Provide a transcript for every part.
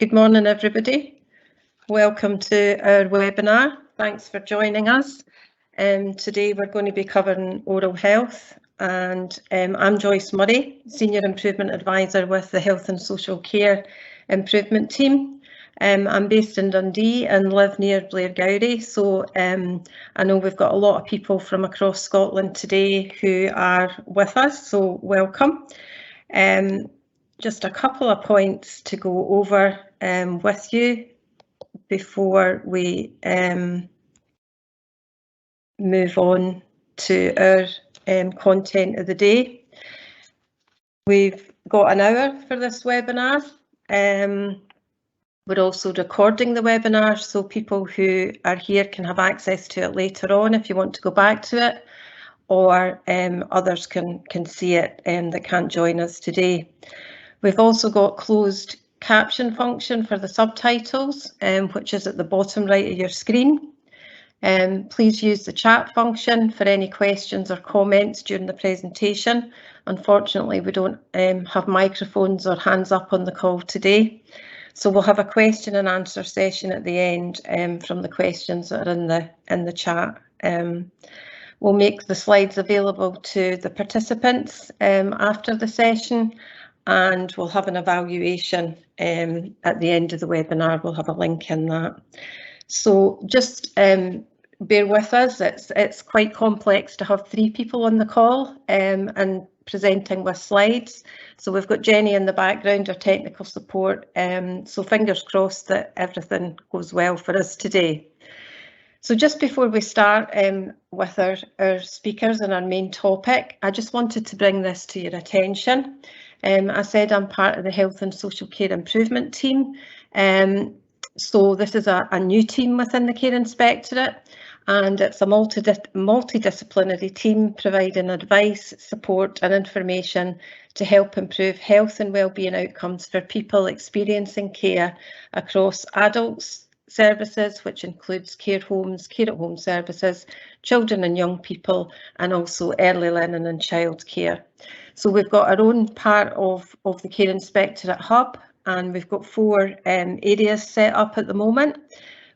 Good morning, everybody. Welcome to our webinar. Thanks for joining us. Today we're going to be covering oral health, and I'm Joyce Murray, Senior Improvement Advisor with the Health and Social Care Improvement Team. I'm based in Dundee and live near Blairgowrie, so I know we've got a lot of people from across Scotland today who are with us, so welcome. Just a couple of points to go over with you before we move on to our content of the day. We've got an hour for this webinar. We're also recording the webinar, so people who are here can have access to it later on if you want to go back to it, or others can see it that can't join us today. We've also got closed caption function for the subtitles, which is at the bottom right of your screen. Please use the chat function for any questions or comments during the presentation. Unfortunately, we don't have microphones or hands up on the call today. So we'll have a question and answer session at the end from the questions that are in the chat. We'll make the slides available to the participants after the session, and we'll have an evaluation at the end of the webinar. We'll have a link in that. So just bear with us. It's quite complex to have 3 people on the call and presenting with slides. So we've got Jenny in the background, our technical support. So fingers crossed that everything goes well for us today. So just before we start with our speakers and our main topic, I just wanted to bring this to your attention. I said I'm part of the Health and Social Care Improvement Team. So this is a new team within the Care Inspectorate, and it's a multidisciplinary team providing advice, support and information to help improve health and wellbeing outcomes for people experiencing care across adults services, which includes care homes, care at home services, children and young people, and also early learning and childcare. So we've got our own part of the Care Inspectorate Hub, and we've got 4 areas set up at the moment.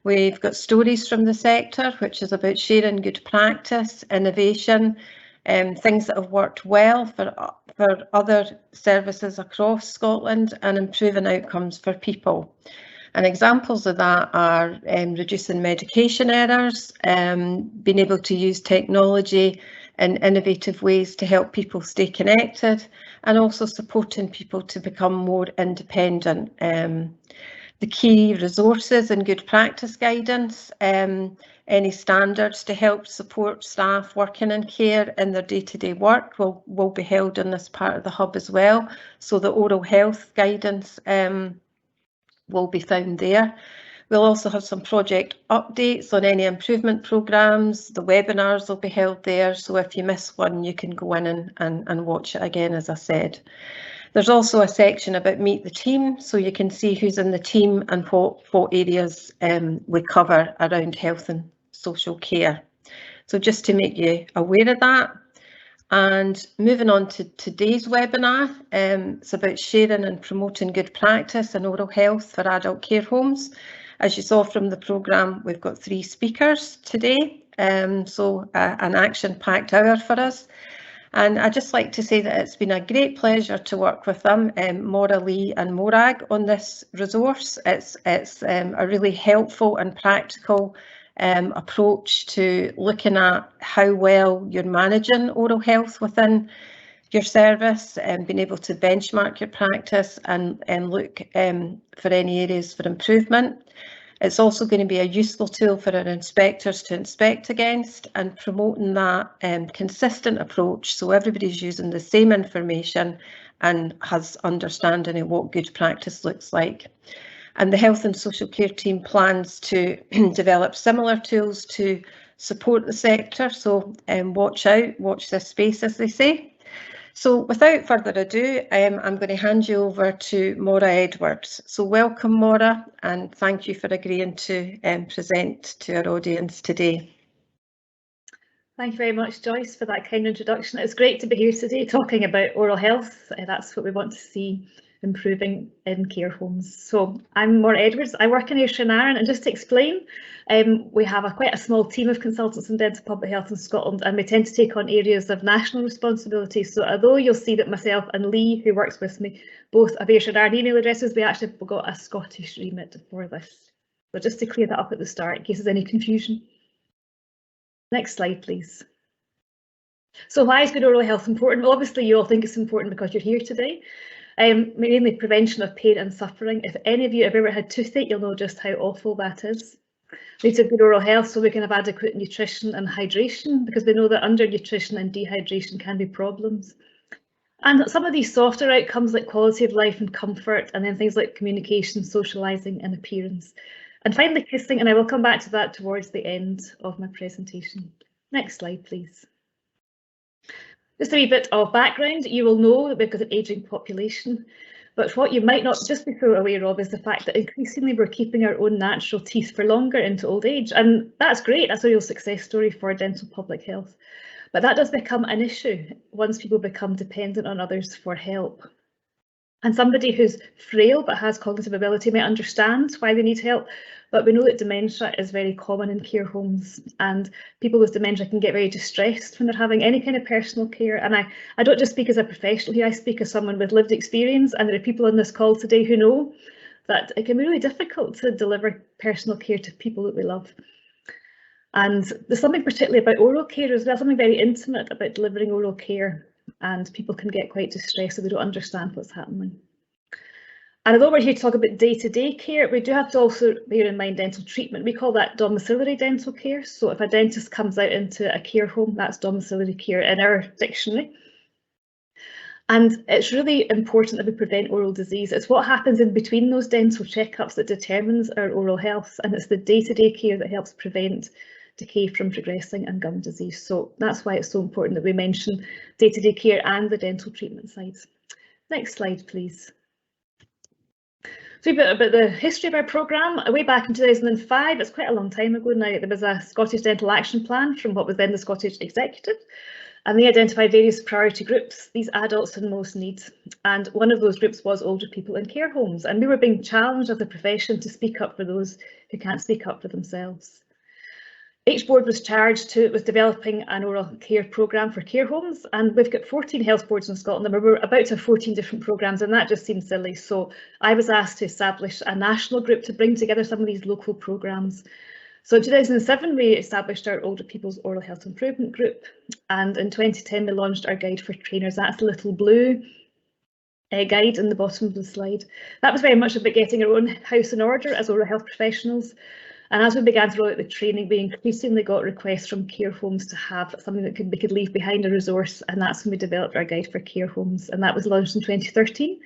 We've got stories from the sector, which is about sharing good practice, innovation, things that have worked well for other services across Scotland, and improving outcomes for people. And examples of that are reducing medication errors, being able to use technology in innovative ways to help people stay connected, and also supporting people to become more independent. The key resources and good practice guidance, any standards to help support staff working in care in their day-to-day work will be held in this part of the hub as well. So the oral health guidance will be found there. We'll also have some project updates on any improvement programmes. The webinars will be held there, so if you miss one, you can go in and watch it again, as I said. There's also a section about Meet the Team, so you can see who's in the team and what areas we cover around health and social care. So just to make you aware of that. And moving on to today's webinar, it's about sharing and promoting good practice in oral health for adult care homes. As you saw from the programme, we've got 3 speakers today, so an action-packed hour for us. And I'd just like to say that it's been a great pleasure to work with them, Maura Lee and Morag, on this resource. It's a really helpful and practical approach to looking at how well you're managing oral health within your service, and being able to benchmark your practice and look for any areas for improvement. It's also going to be a useful tool for our inspectors to inspect against, and promoting that consistent approach so everybody's using the same information and has understanding of what good practice looks like. And the Health and Social Care team plans to develop similar tools to support the sector, so watch this space, as they say. So without further ado, I'm going to hand you over to Maura Edwards. So welcome, Maura, and thank you for agreeing to present to our audience today. Thank you very much, Joyce, for that kind introduction. It's great to be here today talking about oral health. That's what we want to see improving in care homes. So I'm Maura Edwards. I work in Ayrshire and Arran, and just to explain, we have quite a small team of consultants in dental public health in Scotland, and we tend to take on areas of national responsibility. So although you'll see that myself and Lee, who works with me, both have Ayrshire and Arran email addresses, we actually have got a Scottish remit for this. So just to clear that up at the start, in case there's any confusion. Next slide, please. So why is good oral health important? Well, obviously you all think it's important because you're here today. Mainly prevention of pain and suffering. If any of you have ever had toothache, you'll know just how awful that is. We need to have good oral health so we can have adequate nutrition and hydration, because we know that undernutrition and dehydration can be problems. And some of these softer outcomes like quality of life and comfort, and then things like communication, socialising and appearance. And finally kissing, and I will come back to that towards the end of my presentation. Next slide, please. Just a wee bit of background. You will know that we've got an ageing population, but what you might not just be so aware of is the fact that increasingly we're keeping our own natural teeth for longer into old age, and that's great. That's a real success story for dental public health. But that does become an issue once people become dependent on others for help. And somebody who's frail but has cognitive ability may understand why they need help, but we know that dementia is very common in care homes, and people with dementia can get very distressed when they're having any kind of personal care. And I don't just speak as a professional here, I speak as someone with lived experience, and there are people on this call today who know that it can be really difficult to deliver personal care to people that we love. And there's something particularly about oral care as well, something very intimate about delivering oral care, and people can get quite distressed if they don't understand what's happening. And although we're here to talk about day-to-day care, we do have to also bear in mind dental treatment. We call that domiciliary dental care. So if a dentist comes out into a care home, that's domiciliary care in our dictionary. And it's really important that we prevent oral disease. It's what happens in between those dental checkups that determines our oral health, and it's the day-to-day care that helps prevent decay from progressing and gum disease. So that's why it's so important that we mention day-to-day care and the dental treatment sides. Next slide, please. So a bit about the history of our programme. Way back in 2005, it's quite a long time ago now, there was a Scottish Dental Action Plan from what was then the Scottish Executive, and they identified various priority groups, these adults in most need. And one of those groups was older people in care homes, and we were being challenged as a profession to speak up for those who can't speak up for themselves. Each board was charged with developing an oral care programme for care homes, and we've got 14 health boards in Scotland, and we're about to have 14 different programmes, and that just seems silly. So I was asked to establish a national group to bring together some of these local programmes. So in 2007, we established our Older People's Oral Health Improvement Group, and in 2010, we launched our guide for trainers. That's the little blue guide in the bottom of the slide. That was very much about getting our own house in order as oral health professionals. And as we began to roll out the training, we increasingly got requests from care homes to have something that we could leave behind, a resource, and that's when we developed our guide for care homes, and that was launched in 2013.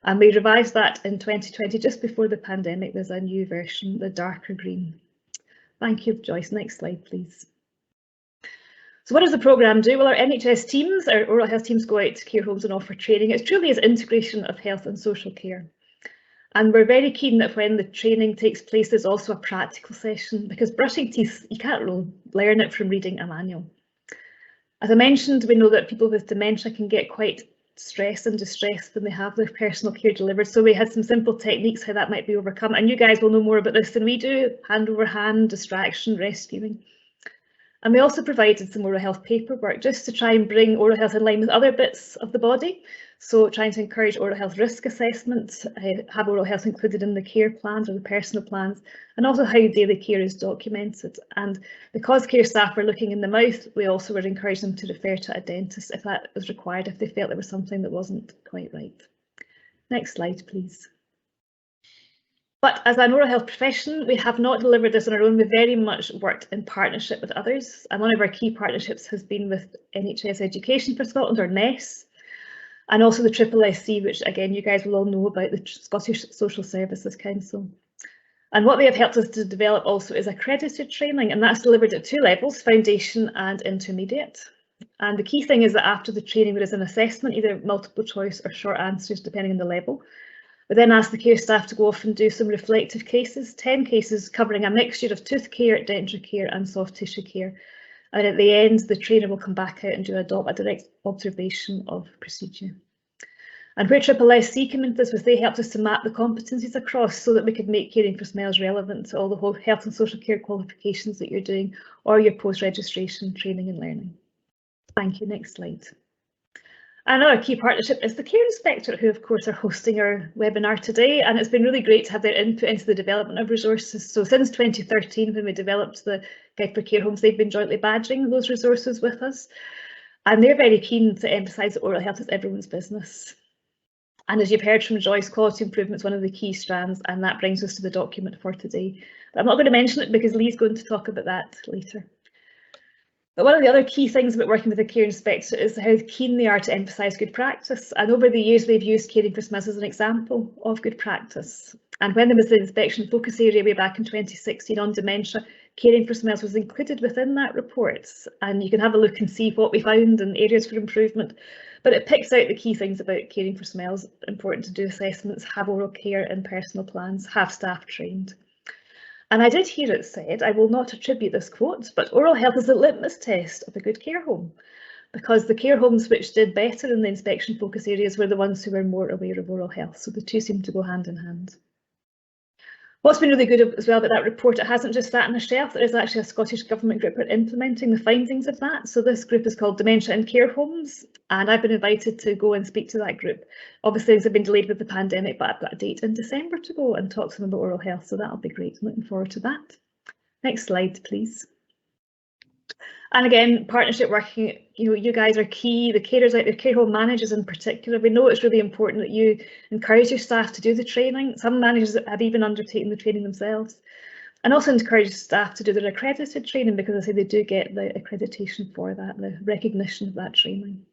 And we revised that in 2020, just before the pandemic. There's a new version, the darker green. Thank you, Joyce. Next slide, please. So what does the programme do? Well, our NHS teams, our oral health teams, go out to care homes and offer training. It truly is integration of health and social care. And we're very keen that when the training takes place, there's also a practical session, because brushing teeth, you can't really learn it from reading a manual. As I mentioned, we know that people with dementia can get quite stressed and distressed when they have their personal care delivered. So we had some simple techniques how that might be overcome. And you guys will know more about this than we do: hand over hand, distraction, rescuing. And we also provided some oral health paperwork just to try and bring oral health in line with other bits of the body. So trying to encourage oral health risk assessment, have oral health included in the care plans or the personal plans, and also how daily care is documented. And because care staff were looking in the mouth, we also would encourage them to refer to a dentist if that was required, if they felt there was something that wasn't quite right. Next slide, please. But as an oral health profession, we have not delivered this on our own. We very much worked in partnership with others. And one of our key partnerships has been with NHS Education for Scotland, or NES, and also the SSSC, which again, you guys will all know about, the Scottish Social Services Council. And what they have helped us to develop also is accredited training, and that's delivered at 2 levels, foundation and intermediate. And the key thing is that after the training, there is an assessment, either multiple choice or short answers, depending on the level. We then ask the care staff to go off and do some reflective cases, 10 cases covering a mixture of tooth care, denture care and soft tissue care. And at the end, the trainer will come back out and do a direct observation of procedure. And where SSSC came into this was they helped us to map the competencies across so that we could make Caring for Smiles relevant to all the whole health and social care qualifications that you're doing or your post-registration training and learning. Thank you. Next slide. Another key partnership is the Care Inspectorate, who of course are hosting our webinar today, and it's been really great to have their input into the development of resources. So since 2013, when we developed the Guide for Care Homes, they've been jointly badgering those resources with us, and they're very keen to emphasise that oral health is everyone's business. And as you've heard from Joyce, quality improvement is one of the key strands, and that brings us to the document for today. But I'm not going to mention it because Lee's going to talk about that later. But one of the other key things about working with the Care Inspectorate is how keen they are to emphasise good practice. And over the years, they've used Caring for Smiles as an example of good practice. And when there was the inspection focus area way back in 2016 on dementia, Caring for Smiles was included within that report. And you can have a look and see what we found and areas for improvement. But it picks out the key things about Caring for Smiles: important to do assessments, have oral care and personal plans, have staff trained. And I did hear it said, I will not attribute this quote, but oral health is a litmus test of a good care home, because the care homes which did better in the inspection focus areas were the ones who were more aware of oral health. So the two seem to go hand in hand. What's been really good as well about that report, it hasn't just sat on a shelf. There is actually a Scottish Government group implementing the findings of that. So this group is called Dementia in Care Homes, and I've been invited to go and speak to that group. Obviously things have been delayed with the pandemic, but I've got a date in December to go and talk to them about oral health, so that'll be great. I'm looking forward to that. Next slide, please. And again, partnership working, you guys are key. The carers out there, care home managers in particular, we know it's really important that you encourage your staff to do the training. Some managers have even undertaken the training themselves, and also encourage staff to do their accredited training, because I say they do get the accreditation for that, the recognition of that training.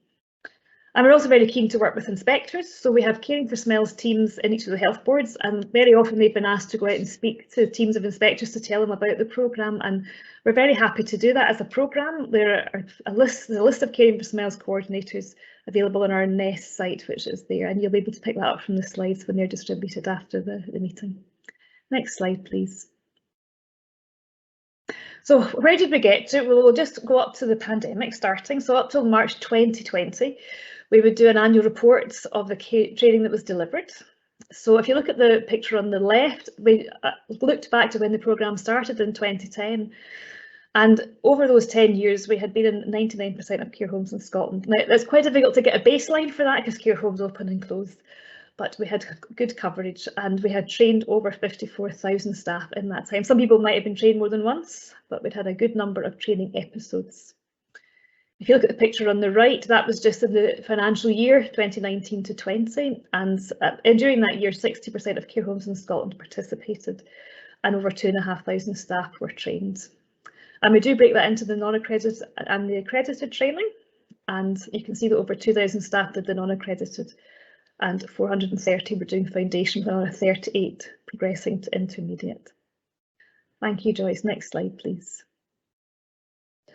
And we're also very keen to work with inspectors. So we have Caring for Smiles teams in each of the health boards, and very often they've been asked to go out and speak to teams of inspectors to tell them about the programme, and we're very happy to do that as a programme. There are there's a list of Caring for Smiles coordinators available on our NEST site, which is there, and you'll be able to pick that up from the slides when they're distributed after the meeting. Next slide, please. So where did we get to? Well, we'll just go up to the pandemic starting. So up till March 2020, we would do an annual report of the training that was delivered. So if you look at the picture on the left, we looked back to when the programme started in 2010. And over those 10 years, we had been in 99% of care homes in Scotland. Now, it's quite difficult to get a baseline for that because care homes open and close, but we had good coverage, and we had trained over 54,000 staff in that time. Some people might have been trained more than once, but we'd had a good number of training episodes. If you look at the picture on the right, that was just in the financial year 2019 to 20, and during that year, 60% of care homes in Scotland participated, and over 2,500 staff were trained. And we do break that into the non-accredited and the accredited training, and you can see that over 2,000 staff did the non-accredited, and 430 were doing foundation, with another 38 progressing to intermediate. Thank you, Joyce. Next slide, please.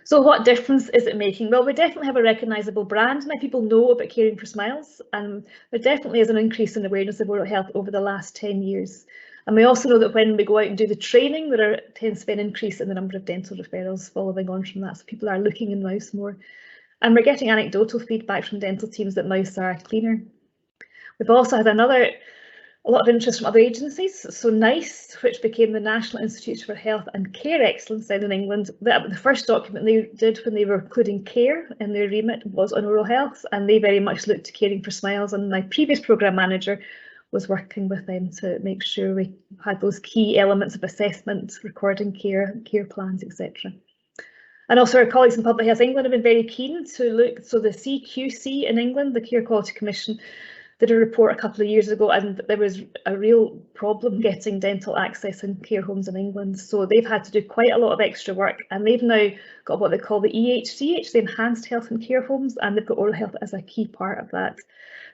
So what difference is it making? Well, we definitely have a recognisable brand. Now people know about Caring for Smiles, and there definitely is an increase in awareness of oral health over the last 10 years. And we also know that when we go out and do the training, there tends to be an increase in the number of dental referrals following on from that. So people are looking in mouths more. And we're getting anecdotal feedback from dental teams that mouths are cleaner. We've also had a lot of interest from other agencies. So NICE, which became the National Institute for Health and Care Excellence down in England, the first document they did when they were including care in their remit was on oral health, and they very much looked to Caring for Smiles, and my previous programme manager was working with them to make sure we had those key elements of assessment, recording care plans, etc. And also our colleagues in Public Health England have been very keen to look, so the CQC in England, the Care Quality Commission, did a report a couple of years ago, and there was a real problem getting dental access in care homes in England. So they've had to do quite a lot of extra work, and they've now got what they call the EHCH, the Enhanced Health and Care Homes, and they've got oral health as a key part of that.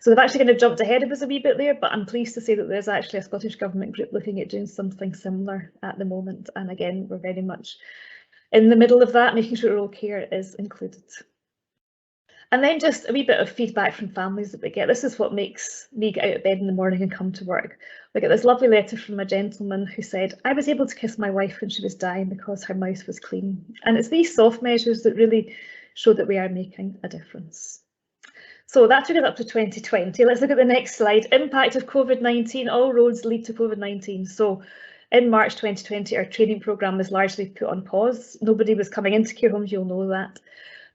So they've actually kind of jumped ahead of us a wee bit there, but I'm pleased to say that there's actually a Scottish Government group looking at doing something similar at the moment. And again, we're very much in the middle of that, making sure oral care is included. And then just a wee bit of feedback from families that we get. This is what makes me get out of bed in the morning and come to work. We get this lovely letter from a gentleman who said, I was able to kiss my wife when she was dying because her mouth was clean. And it's these soft measures that really show that we are making a difference. So that took us up to 2020. Let's look at the next slide. Impact of COVID-19. All roads lead to COVID-19. So in March 2020, our training programme was largely put on pause. Nobody was coming into care homes, you'll know that.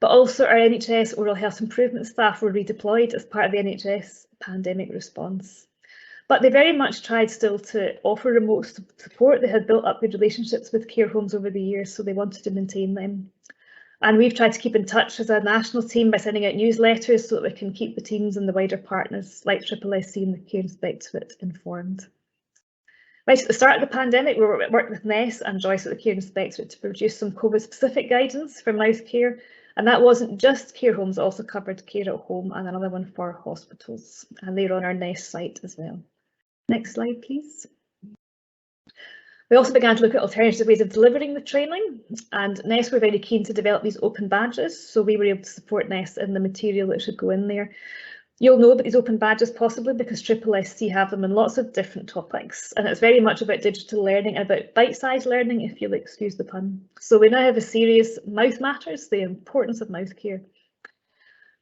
But also our NHS oral health improvement staff were redeployed as part of the NHS pandemic response. But they very much tried still to offer remote support. They had built up good relationships with care homes over the years, so they wanted to maintain them. And we've tried to keep in touch as a national team by sending out newsletters so that we can keep the teams and the wider partners like SSSC and the Care Inspectorate informed. Right at the start of the pandemic, we worked with Ness and Joyce at the Care Inspectorate to produce some COVID-specific guidance for mouth care. And that wasn't just care homes, it also covered care at home and another one for hospitals. And they're on our Ness site as well. Next slide, please. We also began to look at alternative ways of delivering the training, and Ness were very keen to develop these open badges, so we were able to support Ness in the material that should go in there. You'll know about these open badges possibly because SSSC have them in lots of different topics, and it's very much about digital learning and about bite-sized learning, if you'll excuse the pun. So we now have a series, Mouth Matters, the importance of mouth care.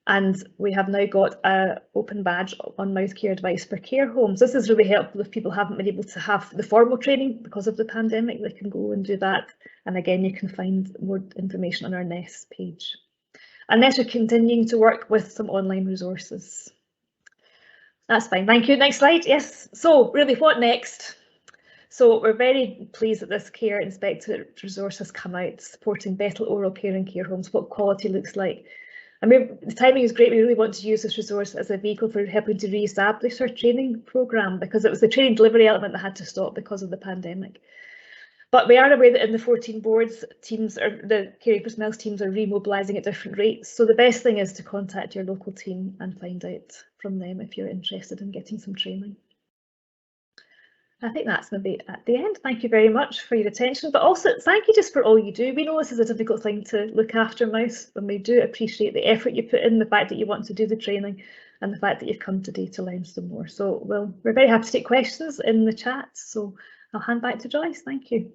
And we have now got an open badge on mouth care advice for care homes. This is really helpful if people haven't been able to have the formal training because of the pandemic, they can go and do that. And again, you can find more information on our Ness page. And Ness are continuing to work with some online resources. That's fine, thank you. Next slide, yes. So really, what next? So we're very pleased that this Care Inspectorate resource has come out supporting better oral care in care homes, what quality looks like. I mean, the timing is great. We really want to use this resource as a vehicle for helping to re-establish our training programme because it was the training delivery element that had to stop because of the pandemic. But we are aware that in the 14 boards, teams or the caring for smells teams are remobilising at different rates. So the best thing is to contact your local team and find out from them if you're interested in getting some training. I think that's maybe at the end. Thank you very much for your attention, but also thank you just for all you do. We know this is a difficult thing to look after mouths, and we do appreciate the effort you put in, the fact that you want to do the training and the fact that you've come today to learn some more. So we're very happy to take questions in the chat. So I'll hand back to Joyce. Thank you.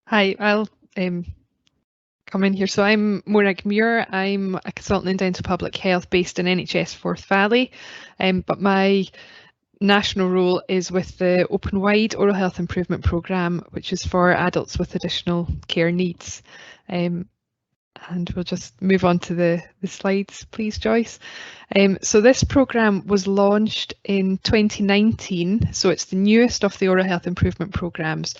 Hi, I'll come in here. So I'm Morag Muir. I'm a consultant in dental public health based in NHS Forth Valley, but my national role is with the Open Wide Oral Health Improvement Programme, which is for adults with additional care needs. And we'll just move on to the slides, please, Joyce. So this programme was launched in 2019, so it's the newest of the oral health improvement programmes.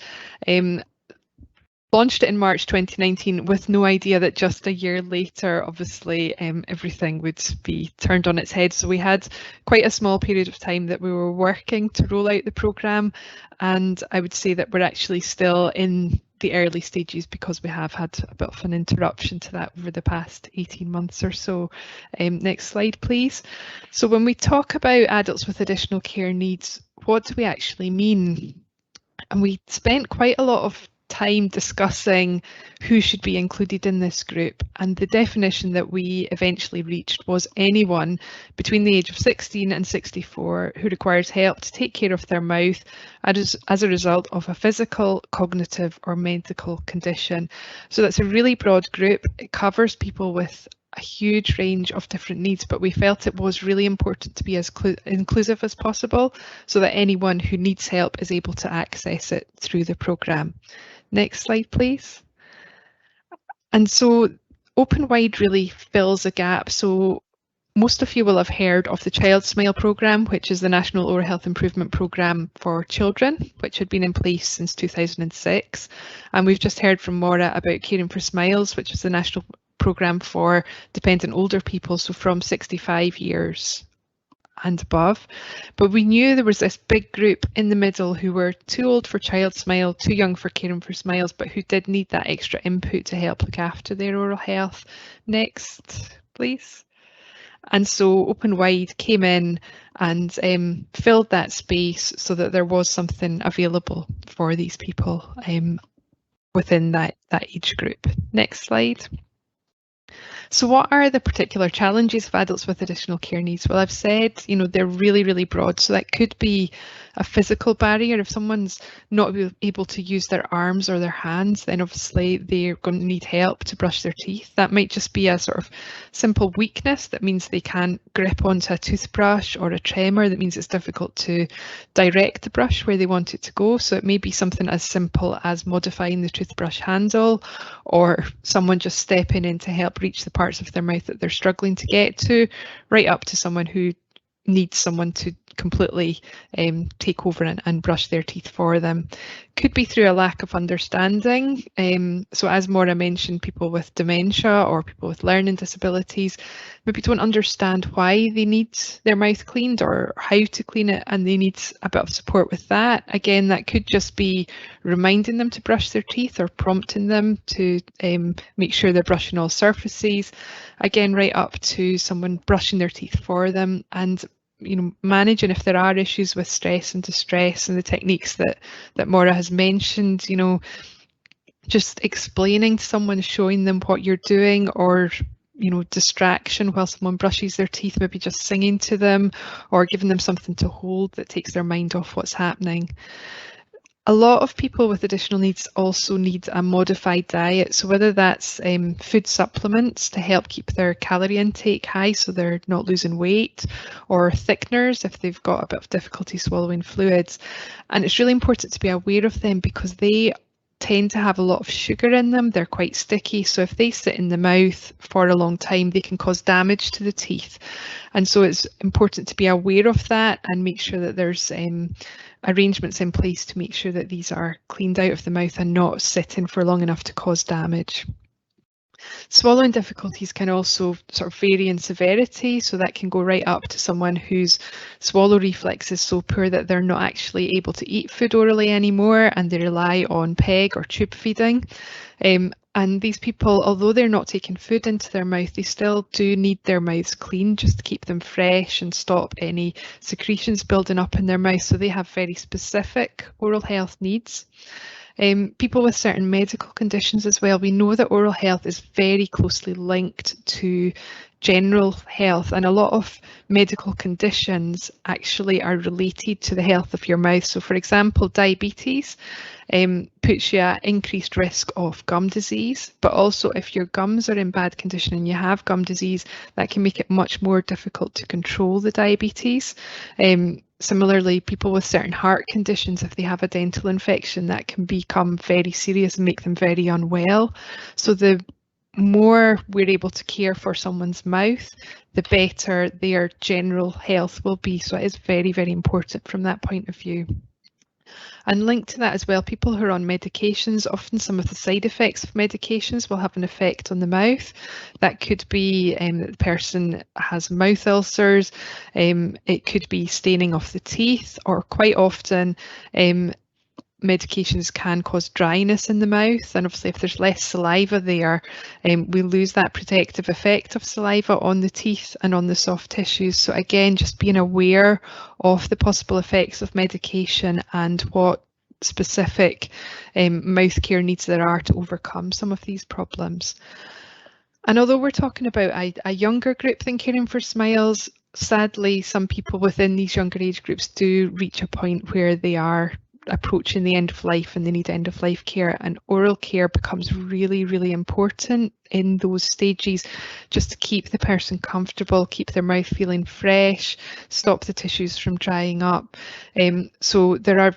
Launched it in March 2019 with no idea that just a year later, obviously, everything would be turned on its head. So we had quite a small period of time that we were working to roll out the programme, and I would say that we're actually still in the early stages because we have had a bit of an interruption to that over the past 18 months or so. Next slide, please. So when we talk about adults with additional care needs, what do we actually mean? And we spent quite a lot of time discussing who should be included in this group, and the definition that we eventually reached was anyone between the age of 16 and 64 who requires help to take care of their mouth as a result of a physical, cognitive or medical condition. So that's a really broad group. It covers people with a huge range of different needs, but we felt it was really important to be as inclusive as possible so that anyone who needs help is able to access it through the programme. Next slide, please. And so Open Wide really fills a gap. So most of you will have heard of the Child Smile programme, which is the National Oral Health Improvement Programme for children, which had been in place since 2006. And we've just heard from Maura about Caring for Smiles, which is the national programme for dependent older people, so from 65 years and above. But we knew there was this big group in the middle who were too old for Child Smile, too young for Caring for Smiles, but who did need that extra input to help look after their oral health. Next, please. And so Open Wide came in and filled that space so that there was something available for these people within that age group. Next slide. So what are the particular challenges of adults with additional care needs? Well, I've said, they're really, really broad. So that could be a physical barrier. If someone's not able to use their arms or their hands, then obviously they're going to need help to brush their teeth. That might just be a sort of simple weakness that means they can't grip onto a toothbrush, or a tremor that means it's difficult to direct the brush where they want it to go. So it may be something as simple as modifying the toothbrush handle, or someone just stepping in to help reach the parts of their mouth that they're struggling to get to, right up to someone who needs someone to completely take over and brush their teeth for them. Could be through a lack of understanding. So as Maura mentioned, people with dementia or people with learning disabilities maybe don't understand why they need their mouth cleaned or how to clean it, and they need a bit of support with that. Again, that could just be reminding them to brush their teeth or prompting them to make sure they're brushing all surfaces. Again, right up to someone brushing their teeth for them, and managing if there are issues with stress and distress, and the techniques that Maura has mentioned, just explaining to someone, showing them what you're doing, or distraction while someone brushes their teeth, maybe just singing to them or giving them something to hold that takes their mind off what's happening. A lot of people with additional needs also need a modified diet. So whether that's food supplements to help keep their calorie intake high so they're not losing weight, or thickeners if they've got a bit of difficulty swallowing fluids. And it's really important to be aware of them because they tend to have a lot of sugar in them. They're quite sticky, so if they sit in the mouth for a long time, they can cause damage to the teeth. And so it's important to be aware of that and make sure that there's arrangements in place to make sure that these are cleaned out of the mouth and not sitting for long enough to cause damage. Swallowing difficulties can also sort of vary in severity, so that can go right up to someone whose swallow reflex is so poor that they're not actually able to eat food orally anymore and they rely on PEG or tube feeding. And these people, although they're not taking food into their mouth, they still do need their mouths clean just to keep them fresh and stop any secretions building up in their mouth. So they have very specific oral health needs. People with certain medical conditions as well, we know that oral health is very closely linked to general health, and a lot of medical conditions actually are related to the health of your mouth. So for example, diabetes puts you at increased risk of gum disease, but also if your gums are in bad condition and you have gum disease, that can make it much more difficult to control the diabetes. Similarly, people with certain heart conditions, if they have a dental infection, that can become very serious and make them very unwell. So the more we're able to care for someone's mouth, the better their general health will be. So it is very, very important from that point of view. And linked to that as well, people who are on medications, often some of the side effects of medications will have an effect on the mouth. That could be that the person has mouth ulcers, it could be staining of the teeth, or quite often medications can cause dryness in the mouth, and obviously if there's less saliva there, we lose that protective effect of saliva on the teeth and on the soft tissues. So again, just being aware of the possible effects of medication and what specific mouth care needs there are to overcome some of these problems. And although we're talking about a younger group than Caring for Smiles, sadly some people within these younger age groups do reach a point where they are approaching the end of life and they need end of life care, and oral care becomes really, really important in those stages, just to keep the person comfortable, keep their mouth feeling fresh, stop the tissues from drying up. So there are,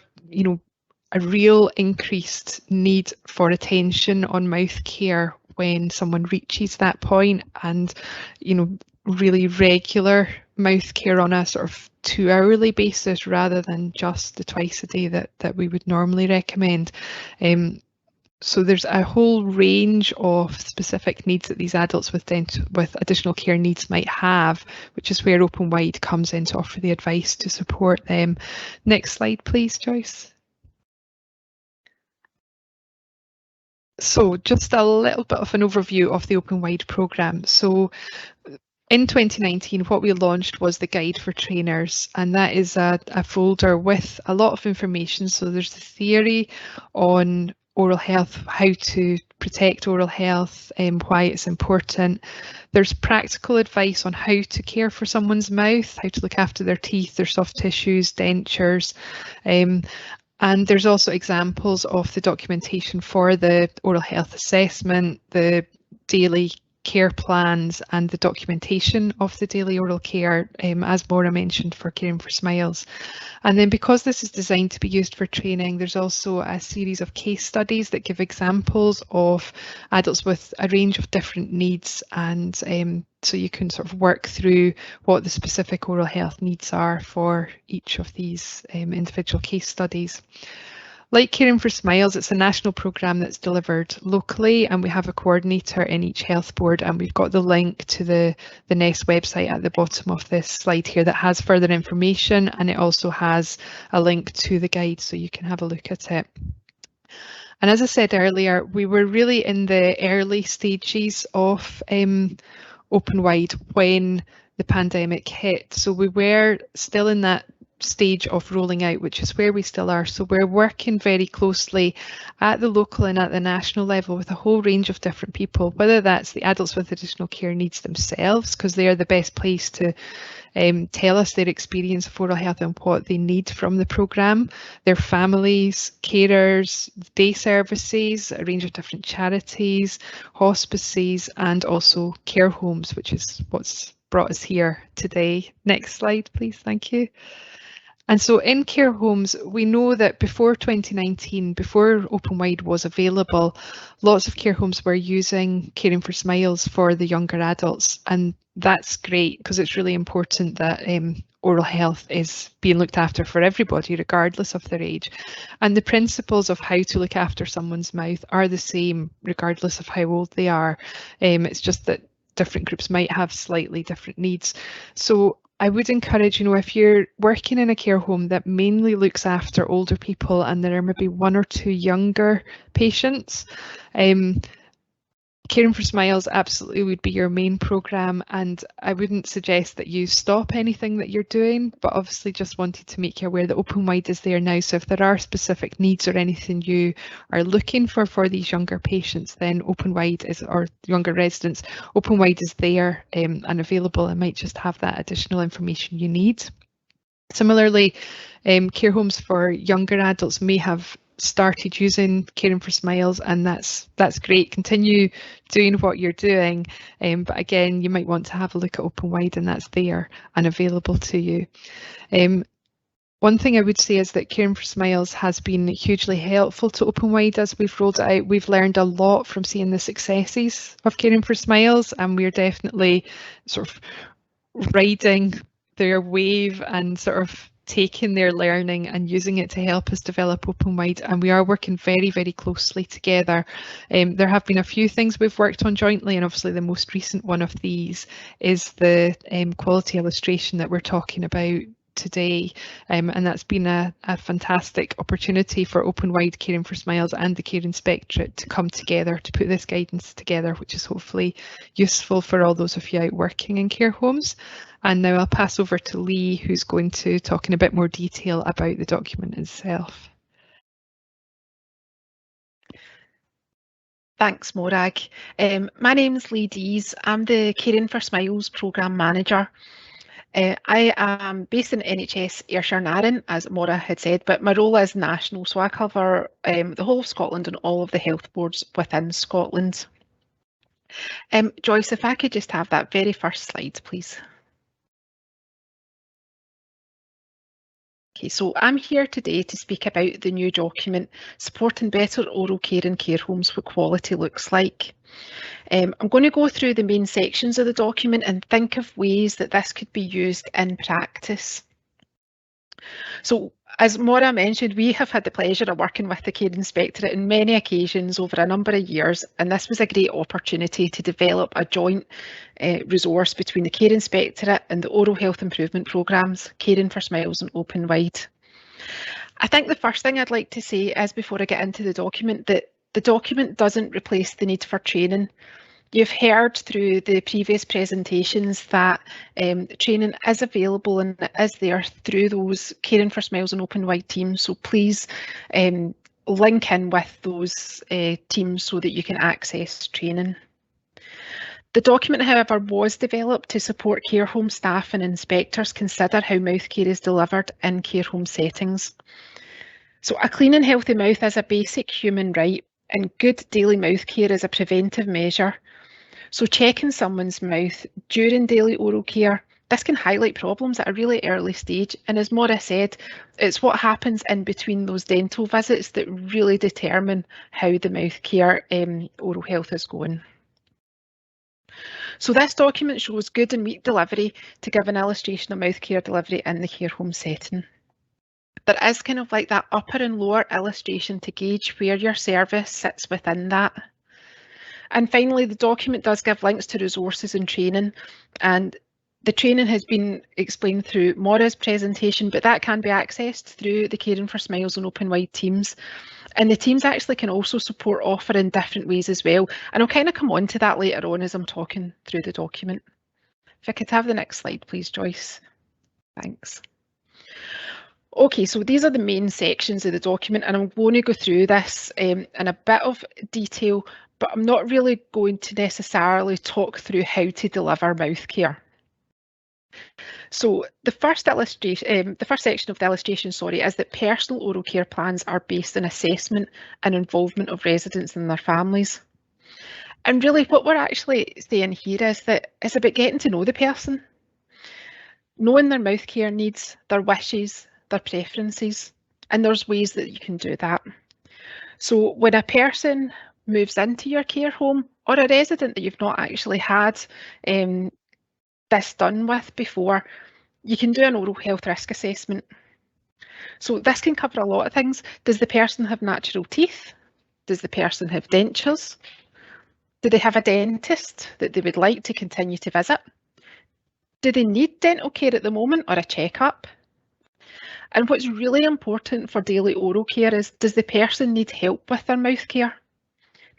a real increased need for attention on mouth care when someone reaches that point, and really regular mouth care on a sort of 2-hourly basis rather than just the twice a day that we would normally recommend. So there's a whole range of specific needs that these adults with additional care needs might have, which is where Open Wide comes in to offer the advice to support them. Next slide, please, Joyce. So just a little bit of an overview of the Open Wide programme. So in 2019, what we launched was the Guide for Trainers, and that is a folder with a lot of information. So there's the theory on oral health, how to protect oral health, why it's important. There's practical advice on how to care for someone's mouth, how to look after their teeth, their soft tissues, dentures. And there's also examples of the documentation for the oral health assessment, the daily care plans and the documentation of the daily oral care, as Maura mentioned, for Caring for Smiles. And then because this is designed to be used for training, there's also a series of case studies that give examples of adults with a range of different needs, and so you can sort of work through what the specific oral health needs are for each of these individual case studies. Like Caring for Smiles, it's a national programme that's delivered locally, and we have a coordinator in each health board, and we've got the link to the NEST website at the bottom of this slide here that has further information, and it also has a link to the guide so you can have a look at it. And as I said earlier, we were really in the early stages of Open Wide when the pandemic hit, so we were still in that stage of rolling out, which is where we still are. So we're working very closely at the local and at the national level with a whole range of different people, whether that's the adults with additional care needs themselves, because they are the best place to tell us their experience of oral health and what they need from the programme, their families, carers, day services, a range of different charities, hospices, and also care homes, which is what's brought us here today. Next slide, please. Thank you. And so in care homes, we know that before 2019, before Open Wide was available, lots of care homes were using Caring for Smiles for the younger adults. And that's great, because it's really important that oral health is being looked after for everybody, regardless of their age. And the principles of how to look after someone's mouth are the same, regardless of how old they are. It's just that different groups might have slightly different needs. So I would encourage, if you're working in a care home that mainly looks after older people and there are maybe one or two younger patients, Caring for Smiles absolutely would be your main programme, and I wouldn't suggest that you stop anything that you're doing, but obviously just wanted to make you aware that Open Wide is there now. So if there are specific needs or anything you are looking for these younger patients, then Open Wide is, or younger residents, Open Wide is there and available, and might just have that additional information you need. Similarly, care homes for younger adults may have started using Caring for Smiles, and that's great. Continue doing what you're doing, but again, you might want to have a look at Open Wide, and that's there and available to you. One thing I would say is that Caring for Smiles has been hugely helpful to Open Wide as we've rolled it out. We've learned a lot from seeing the successes of Caring for Smiles, and we're definitely sort of riding their wave and sort of taking their learning and using it to help us develop Open Wide, and we are working very, very closely together. There have been a few things we've worked on jointly, and obviously the most recent one of these is the quality illustration that we're talking about today, and that's been a fantastic opportunity for Open Wide, Caring for Smiles and the Care Inspectorate to come together to put this guidance together, which is hopefully useful for all those of you out working in care homes. And now I'll pass over to Lee, who's going to talk in a bit more detail about the document itself. Thanks, Morag. My name's Lee Dees. I'm the Caring for Smiles Programme Manager. I am based in NHS Ayrshire and Arran, as Maura had said, but my role is national, so I cover the whole of Scotland and all of the health boards within Scotland. Joyce, if I could just have that very first slide, please. Okay, so I'm here today to speak about the new document, Supporting Better Oral Care in Care Homes, What Quality Looks Like. I'm going to go through the main sections of the document and think of ways that this could be used in practice. So, as Maura mentioned, we have had the pleasure of working with the Care Inspectorate on many occasions over a number of years, and this was a great opportunity to develop a joint resource between the Care Inspectorate and the Oral Health Improvement Programmes, Caring for Smiles and Open Wide. I think the first thing I'd like to say is, before I get into the document, that the document doesn't replace the need for training. You've heard through the previous presentations that training is available and is there through those Caring for Smiles and Open Wide teams, so please link in with those teams so that you can access training. The document, however, was developed to support care home staff and inspectors consider how mouth care is delivered in care home settings. So a clean and healthy mouth is a basic human right, and good daily mouth care is a preventive measure. So checking someone's mouth during daily oral care, this can highlight problems at a really early stage, and as Maura said, it's what happens in between those dental visits that really determine how the mouth care oral health is going. So this document shows good and weak delivery to give an illustration of mouth care delivery in the care home setting. There is kind of like that upper and lower illustration to gauge where your service sits within that. And finally, the document does give links to resources and training, and the training has been explained through Maura's presentation, but that can be accessed through the Caring for Smiles and Open Wide teams. And the teams actually can also support offer in different ways as well. And I'll kind of come on to that later on as I'm talking through the document. If I could have the next slide, please, Joyce. Thanks. Okay, so these are the main sections of the document, and I'm going to go through this in a bit of detail, but I'm not really going to necessarily talk through how to deliver mouth care. So the first section of the illustration, is that personal oral care plans are based on assessment and involvement of residents and their families. And really what we're actually saying here is that it's about getting to know the person, knowing their mouth care needs, their wishes, their preferences, and there's ways that you can do that. So when a person moves into your care home, or a resident that you've not actually had this done with before, you can do an oral health risk assessment. So this can cover a lot of things. Does the person have natural teeth? Does the person have dentures? Do they have a dentist that they would like to continue to visit? Do they need dental care at the moment or a checkup? And what's really important for daily oral care is, does the person need help with their mouth care?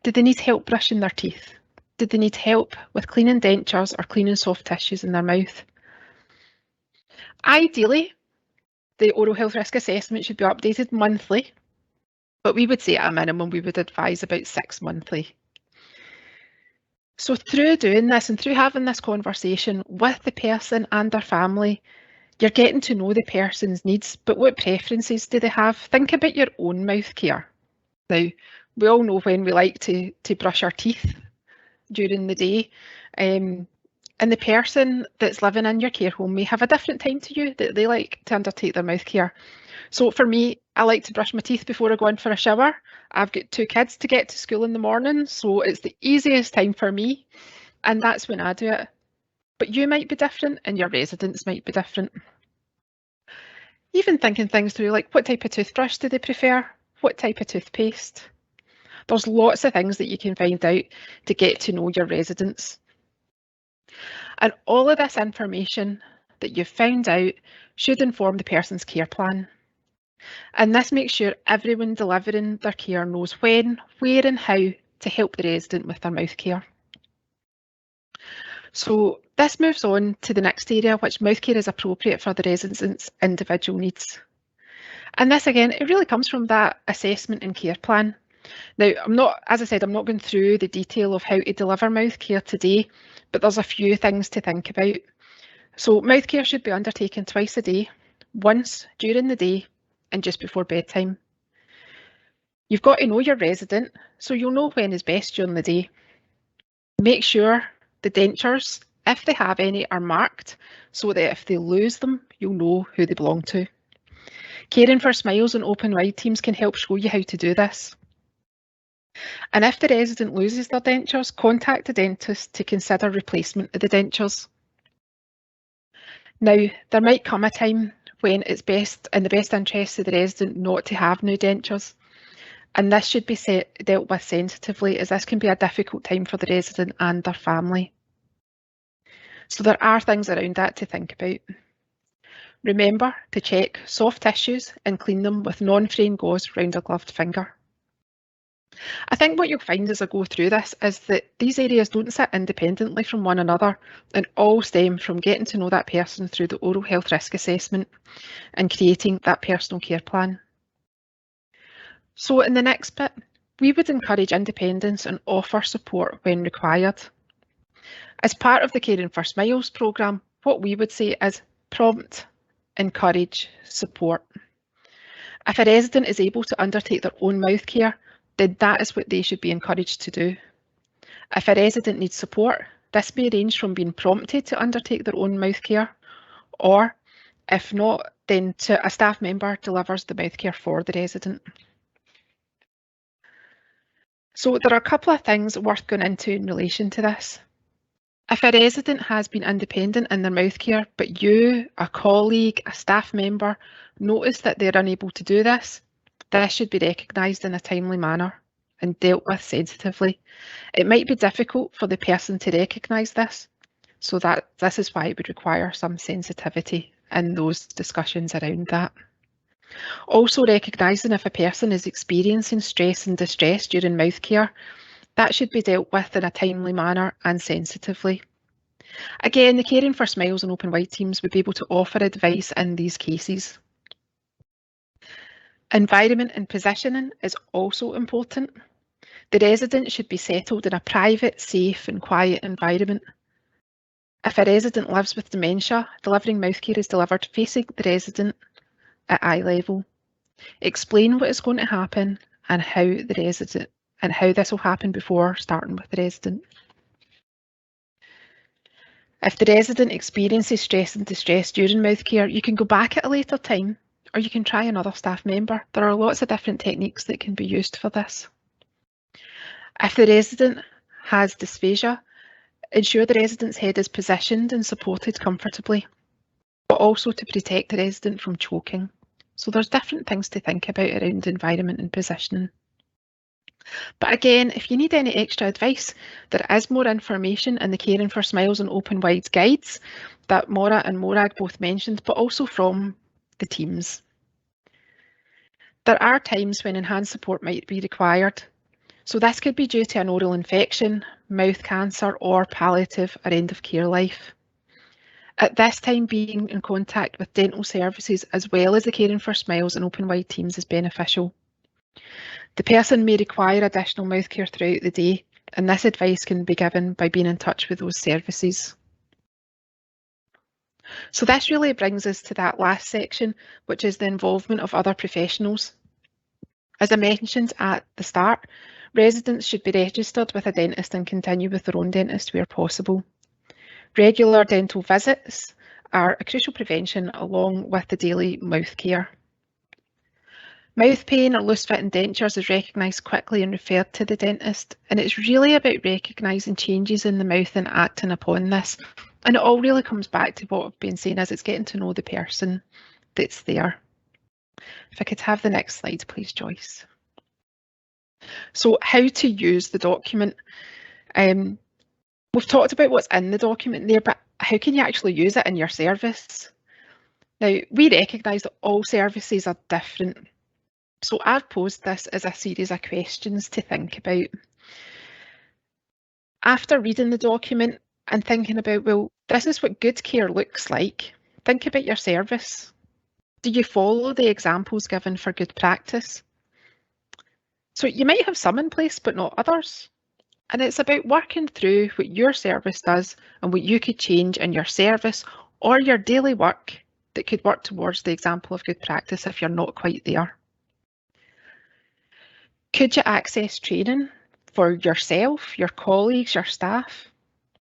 Do they need help brushing their teeth? Do they need help with cleaning dentures or cleaning soft tissues in their mouth? Ideally, the oral health risk assessment should be updated monthly, but we would say at a minimum we would advise about 6 monthly. So through doing this and through having this conversation with the person and their family, you're getting to know the person's needs, but what preferences do they have? Think about your own mouth care. Now, we all know when we like to brush our teeth during the day, and the person that's living in your care home may have a different time to you that they like to undertake their mouth care. So for me, I like to brush my teeth before I go in for a shower. I've got 2 kids to get to school in the morning, so it's the easiest time for me, and that's when I do it. But you might be different and your residents might be different. Even thinking things through, like what type of toothbrush do they prefer? What type of toothpaste? There's lots of things that you can find out to get to know your residents. And all of this information that you've found out should inform the person's care plan. And this makes sure everyone delivering their care knows when, where and how to help the resident with their mouth care. So this moves on to the next area, which mouth care is appropriate for the resident's individual needs. And this again, it really comes from that assessment and care plan. Now, as I said, I'm not going through the detail of how to deliver mouth care today, but there's a few things to think about. So mouth care should be undertaken twice a day, once during the day and just before bedtime. You've got to know your resident, so you'll know when is best during the day. Make sure the dentures, if they have any, are marked so that if they lose them, you'll know who they belong to. Caring for Smiles and Open Wide teams can help show you how to do this. And if the resident loses their dentures, contact the dentist to consider replacement of the dentures. Now, there might come a time when it's best in the best interest of the resident not to have new dentures, and this should be dealt with sensitively, as this can be a difficult time for the resident and their family. So there are things around that to think about. Remember to check soft tissues and clean them with non-fraying gauze round a gloved finger. I think what you'll find as I go through this is that these areas don't sit independently from one another and all stem from getting to know that person through the oral health risk assessment and creating that personal care plan. So in the next bit, we would encourage independence and offer support when required. As part of the Caring for Smiles programme, what we would say is prompt, encourage, support. If a resident is able to undertake their own mouth care, then that is what they should be encouraged to do. If a resident needs support, this may range from being prompted to undertake their own mouth care, or if not, then a staff member delivers the mouth care for the resident. So there are a couple of things worth going into in relation to this. If a resident has been independent in their mouth care, but you, a colleague, a staff member, notice that they're unable to do this, this should be recognised in a timely manner and dealt with sensitively. It might be difficult for the person to recognise this, so this is why it would require some sensitivity in those discussions around that. Also recognising if a person is experiencing stress and distress during mouth care, that should be dealt with in a timely manner and sensitively. Again, the Caring for Smiles and Open Wide teams would be able to offer advice in these cases. Environment and positioning is also important. The resident should be settled in a private, safe and quiet environment. If a resident lives with dementia, delivering mouth care is delivered facing the resident at eye level. Explain what is going to happen and how this will happen before starting with the resident. If the resident experiences stress and distress during mouth care, you can go back at a later time, or you can try another staff member. There are lots of different techniques that can be used for this. If the resident has dysphagia, ensure the resident's head is positioned and supported comfortably, but also to protect the resident from choking. So there's different things to think about around environment and positioning. But again, if you need any extra advice, there is more information in the Caring for Smiles and Open Wide guides that Maura and Morag both mentioned, but also from the teams. There are times when enhanced support might be required. So this could be due to an oral infection, mouth cancer, or palliative or end of care life. At this time, being in contact with dental services as well as the Caring for Smiles and Open Wide teams is beneficial. The person may require additional mouth care throughout the day, and this advice can be given by being in touch with those services. So this really brings us to that last section, which is the involvement of other professionals. As I mentioned at the start, residents should be registered with a dentist and continue with their own dentist where possible. Regular dental visits are a crucial prevention along with the daily mouth care. Mouth pain or loose fitting dentures is recognised quickly and referred to the dentist, and it's really about recognising changes in the mouth and acting upon this. And it all really comes back to what I've been saying, is it's getting to know the person that's there. If I could have the next slide, please, Joyce. So how to use the document. We've talked about what's in the document there, but how can you actually use it in your service? Now, we recognise that all services are different. So I've posed this as a series of questions to think about. After reading the document and thinking about, well, this is what good care looks like, think about your service. Do you follow the examples given for good practice? So you might have some in place, but not others. And it's about working through what your service does and what you could change in your service or your daily work that could work towards the example of good practice if you're not quite there. Could you access training for yourself, your colleagues, your staff?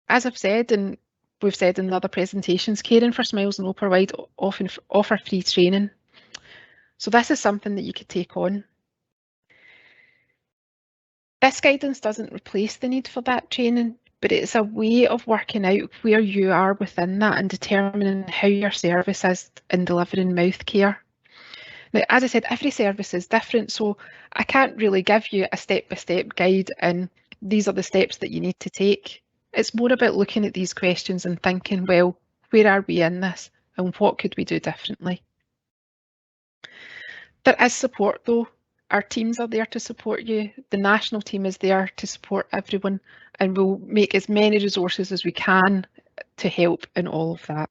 As I've said, and we've said in the other presentations, Caring for Smiles and Open Wide often offer free training. So this is something that you could take on. This guidance doesn't replace the need for that training, but it's a way of working out where you are within that and determining how your service is in delivering mouth care. Now, as I said, every service is different, so I can't really give you a step-by-step guide and these are the steps that you need to take. It's more about looking at these questions and thinking, well, where are we in this and what could we do differently? There is support though. Our teams are there to support you. The national team is there to support everyone, and we'll make as many resources as we can to help in all of that.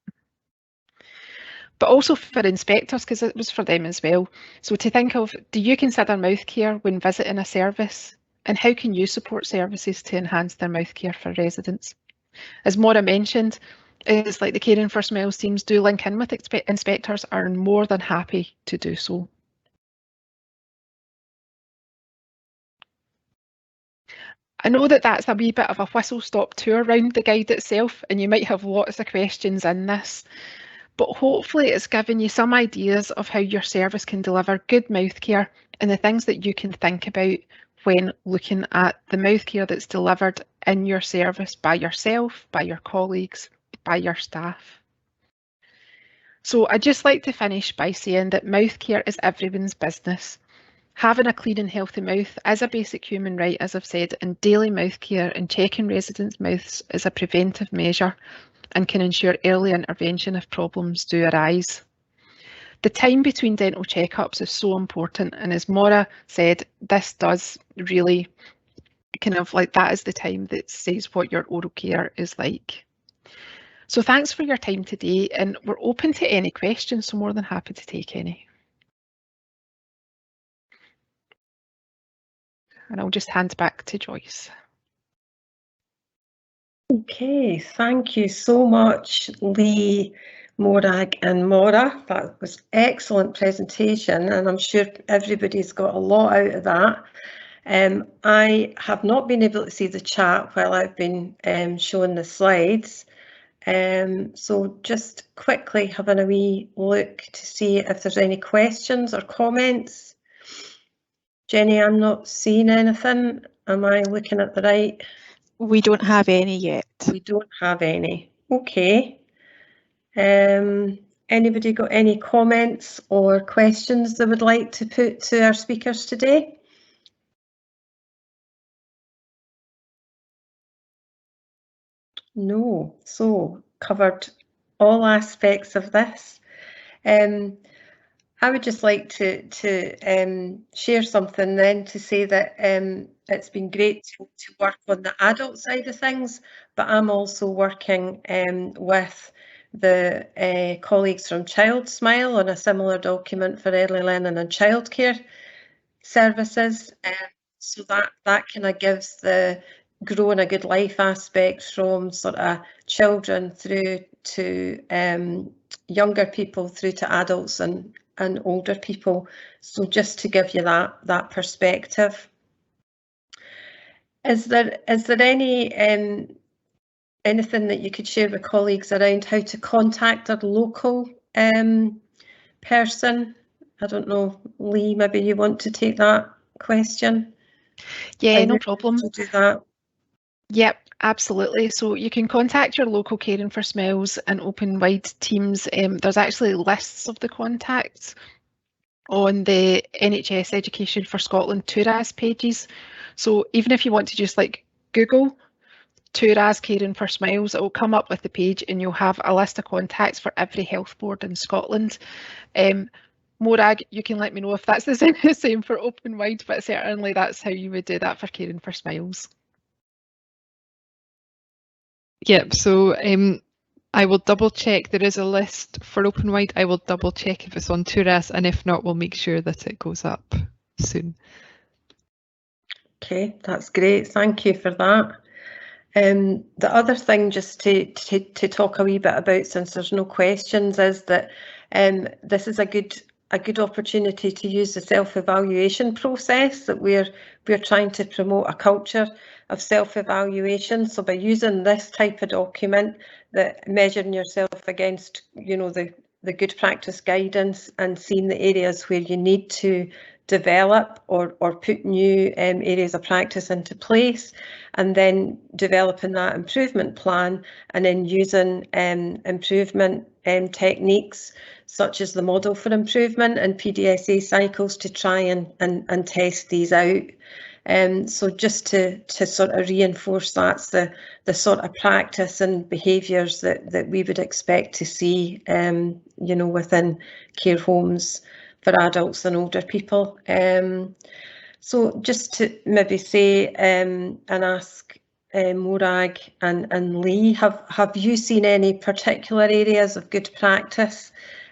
but also for inspectors, because it was for them as well. So to think of, do you consider mouth care when visiting a service? And how can you support services to enhance their mouth care for residents? As Maura mentioned, it's like the Caring for Smiles teams do link in with inspectors, are more than happy to do so. I know that that's a wee bit of a whistle-stop tour around the guide itself, and you might have lots of questions in this, but hopefully it's given you some ideas of how your service can deliver good mouth care and the things that you can think about when looking at the mouth care that's delivered in your service by yourself, by your colleagues, by your staff. So I'd just like to finish by saying that mouth care is everyone's business. Having a clean and healthy mouth is a basic human right, as I've said, and daily mouth care and checking residents' mouths is a preventive measure and can ensure early intervention if problems do arise. The time between dental checkups is so important, and as Maura said, this does really kind of like, that is the time that says what your oral care is like. So thanks for your time today, and we're open to any questions, so more than happy to take any. And I'll just hand back to Joyce. Okay, thank you so much, Lee, Morag and Maura. That was excellent presentation, and I'm sure everybody's got a lot out of that. I have not been able to see the chat while I've been showing the slides. So just quickly having a wee look to see if there's any questions or comments. Jenny, I'm not seeing anything. Am I looking at the right? We don't have any yet. We don't have any. Okay. Anybody got any comments or questions they would like to put to our speakers today? No. So covered all aspects of this. I would just like to share something then to say that it's been great to work on the adult side of things, but I'm also working with the colleagues from Child Smile on a similar document for early learning and childcare services. So that kind of gives the growing a good life aspect from sort of children through to younger people through to adults and older people. So just to give you that perspective. Is there any anything that you could share with colleagues around how to contact a local person? I don't know, Lee, maybe you want to take that question? Yeah, no problem. To do that. Yep, absolutely. So you can contact your local Caring for Smiles and Open Wide teams. There's actually lists of the contacts on the NHS Education for Scotland TURAS pages. So even if you want to just like Google TURAS Caring for Smiles, it will come up with the page and you'll have a list of contacts for every health board in Scotland. Morag, you can let me know if that's the same for Open Wide, but certainly that's how you would do that for Caring for Smiles. Yep, so I will double check. There is a list for Open Wide. I will double check if it's on TURAS, and if not, we'll make sure that it goes up soon. Okay, that's great. Thank you for that. The other thing just to talk a wee bit about, since there's no questions, is that this is a good opportunity to use the self-evaluation process that we're trying to promote a culture of self-evaluation. So by using this type of document, that measuring yourself against, you know, the good practice guidance and seeing the areas where you need to develop or put new areas of practice into place, and then developing that improvement plan, and then using improvement techniques such as the model for improvement and PDSA cycles to try and test these out. So just to sort of reinforce that's the sort of practice and behaviours that we would expect to see, you know, within care homes for adults and older people. So just to maybe say and ask Morag and Lee, have you seen any particular areas of good practice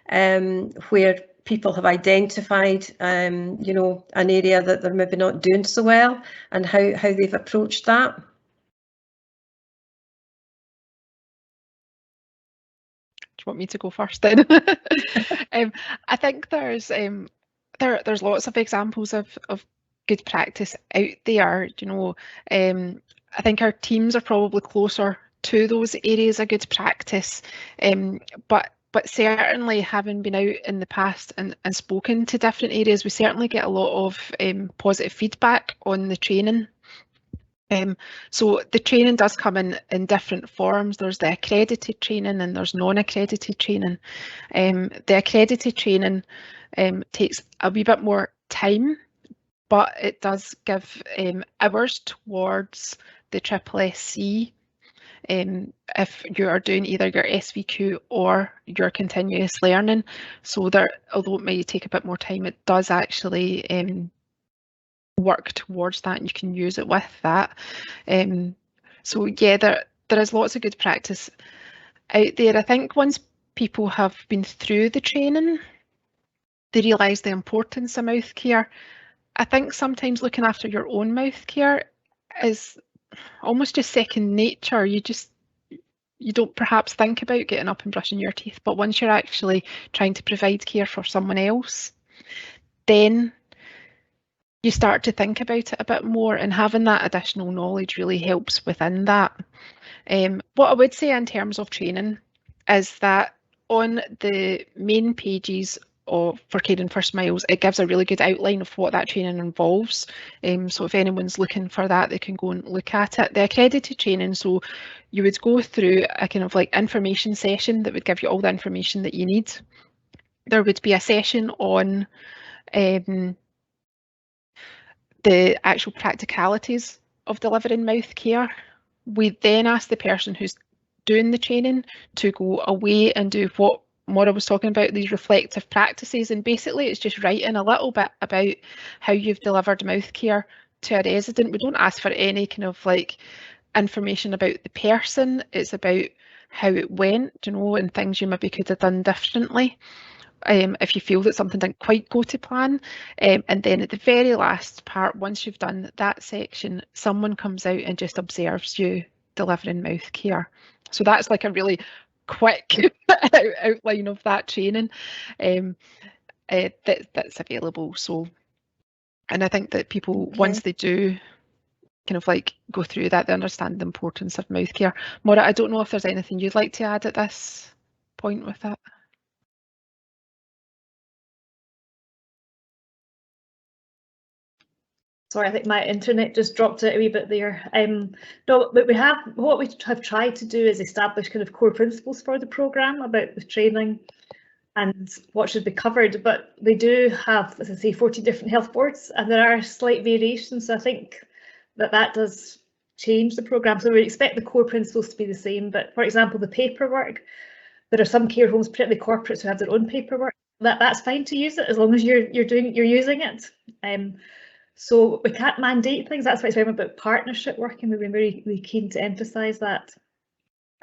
where people have identified, you know, an area that they're maybe not doing so well, and how they've approached that? Do you want me to go first then? I think there's lots of examples of good practice out there. You know, I think our teams are probably closer to those areas of good practice, but certainly having been out in the past and spoken to different areas, we certainly get a lot of positive feedback on the training. So the training does come in different forms. There's the accredited training and there's non-accredited training. The accredited training takes a wee bit more time, but it does give hours towards the SSSC if you are doing either your SVQ or your continuous learning. So there, although it may take a bit more time, it does actually work towards that, and you can use it with that. So yeah, there is lots of good practice out there. I think once people have been through the training, they realise the importance of mouth care. I think sometimes looking after your own mouth care is almost just second nature. You don't perhaps think about getting up and brushing your teeth, but once you're actually trying to provide care for someone else, then you start to think about it a bit more, and having that additional knowledge really helps within that. What I would say in terms of training is that on the main pages for Caring for Smiles, it gives a really good outline of what that training involves. So if anyone's looking for that, they can go and look at it. The accredited training, so you would go through a kind of like information session that would give you all the information that you need. There would be a session on the actual practicalities of delivering mouth care. We then ask the person who's doing the training to go away and do what Maura was talking about, these reflective practices, and basically it's just writing a little bit about how you've delivered mouth care to a resident. We don't ask for any kind of like information about the person, it's about how it went, you know, and things you maybe could have done differently if you feel that something didn't quite go to plan. And then at the very last part, once you've done that section, someone comes out and just observes you delivering mouth care. So that's like a really quick outline of that training that's available. So, and I think that people, once they do kind of like go through that, they understand the importance of mouth care. Maura, I don't know if there's anything you'd like to add at this point with that. Sorry, I think my internet just dropped out a wee bit there. No, but what we have tried to do is establish kind of core principles for the programme about the training and what should be covered. But they do have, as I say, 40 different health boards, and there are slight variations. So I think that does change the programme. So we expect the core principles to be the same. But for example, the paperwork, there are some care homes, particularly corporates, who have their own paperwork. That's fine to use it as long as you're using it. So we can't mandate things. That's why it's very much about partnership working. We've been really keen to emphasise that.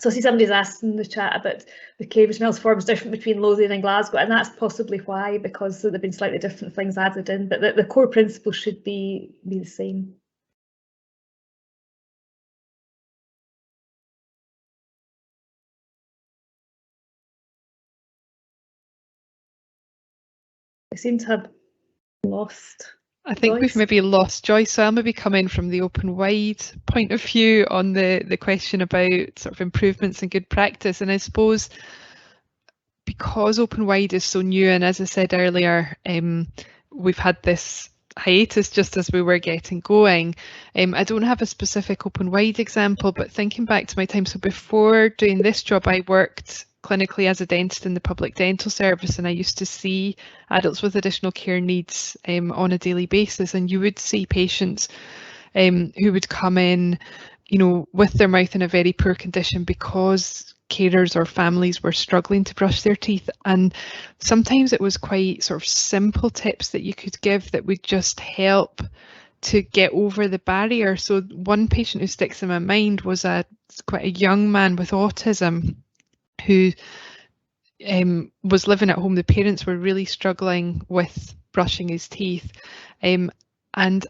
So I see somebody's asked in the chat about the Caring for Smiles forms different between Lothian and Glasgow, and that's possibly why, because there have been slightly different things added in, but the core principles should be the same. I seem to have lost. I think we've maybe lost Joyce, so I'll maybe come in from the Open Wide point of view on the question about sort of improvements and good practice. And I suppose because Open Wide is so new, and as I said earlier, we've had this hiatus just as we were getting going. I don't have a specific Open Wide example, but thinking back to my time, so before doing this job, I worked clinically as a dentist in the public dental service, and I used to see adults with additional care needs on a daily basis, and you would see patients who would come in, you know, with their mouth in a very poor condition because carers or families were struggling to brush their teeth, and sometimes it was quite sort of simple tips that you could give that would just help to get over the barrier. So one patient who sticks in my mind was quite a young man with autism who was living at home, the parents were really struggling with brushing his teeth. And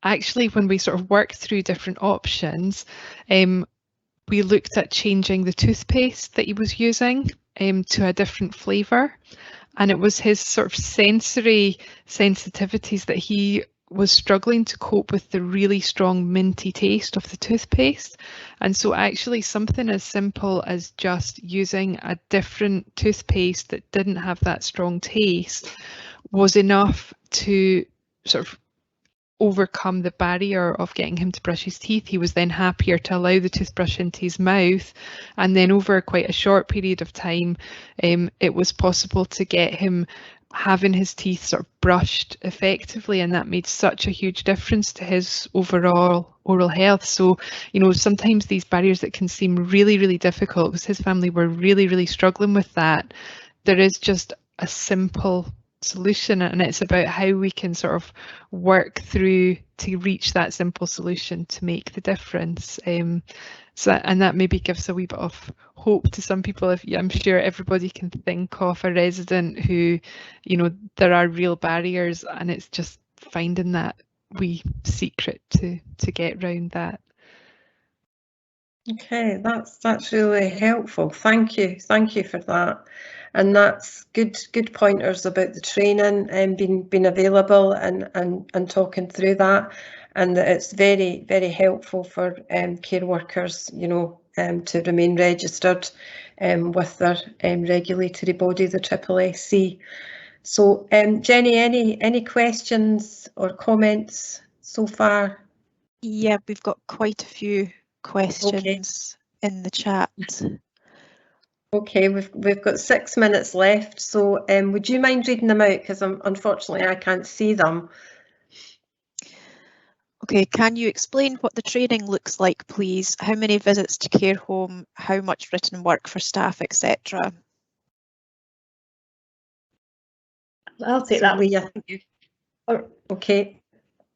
actually, when we sort of worked through different options, we looked at changing the toothpaste that he was using to a different flavour. And it was his sort of sensory sensitivities that he was struggling to cope with the really strong minty taste of the toothpaste. And so actually something as simple as just using a different toothpaste that didn't have that strong taste was enough to sort of overcome the barrier of getting him to brush his teeth. He was then happier to allow the toothbrush into his mouth, and then over quite a short period of time it was possible to get him having his teeth sort of brushed effectively, and that made such a huge difference to his overall oral health. So, you know, sometimes these barriers that can seem really, really difficult, because his family were really, really struggling with that, there is just a simple solution, and it's about how we can sort of work through to reach that simple solution to make the difference. So that maybe gives a wee bit of hope to some people. I'm sure everybody can think of a resident who, you know, there are real barriers, and it's just finding that wee secret to get round that. Okay, that's really helpful. Thank you for that. And that's good pointers about the training and being available and talking through that, and that it's very, very helpful for care workers, you know, to remain registered with their regulatory body, the SSSC. So Jenny, any questions or comments so far? Yeah, we've got quite a few questions in the chat. Okay, we've got 6 minutes left, so would you mind reading them out, because unfortunately I can't see them. Okay, can you explain what the training looks like, please? How many visits to care home, how much written work for staff, etc.? I'll take that one. Okay.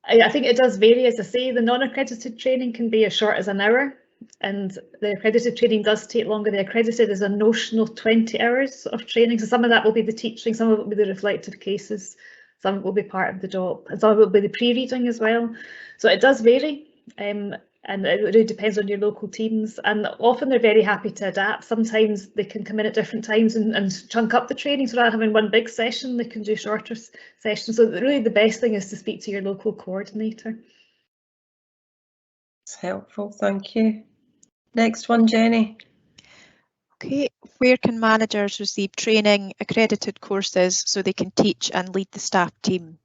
I think it does vary. As I say, the non-accredited training can be as short as an hour, and the accredited training does take longer. The accredited is a notional 20 hours of training, so some of that will be the teaching, some of it will be the reflective cases, some of it will be part of the job, and some of it will be the pre-reading as well. So it does vary, and it really depends on your local teams, and often they're very happy to adapt. Sometimes they can come in at different times and chunk up the training, so rather than having one big session, they can do shorter sessions. So really the best thing is to speak to your local coordinator. It's helpful, thank you. Next one, Jenny. Okay, where can managers receive training, accredited courses, so they can teach and lead the staff team?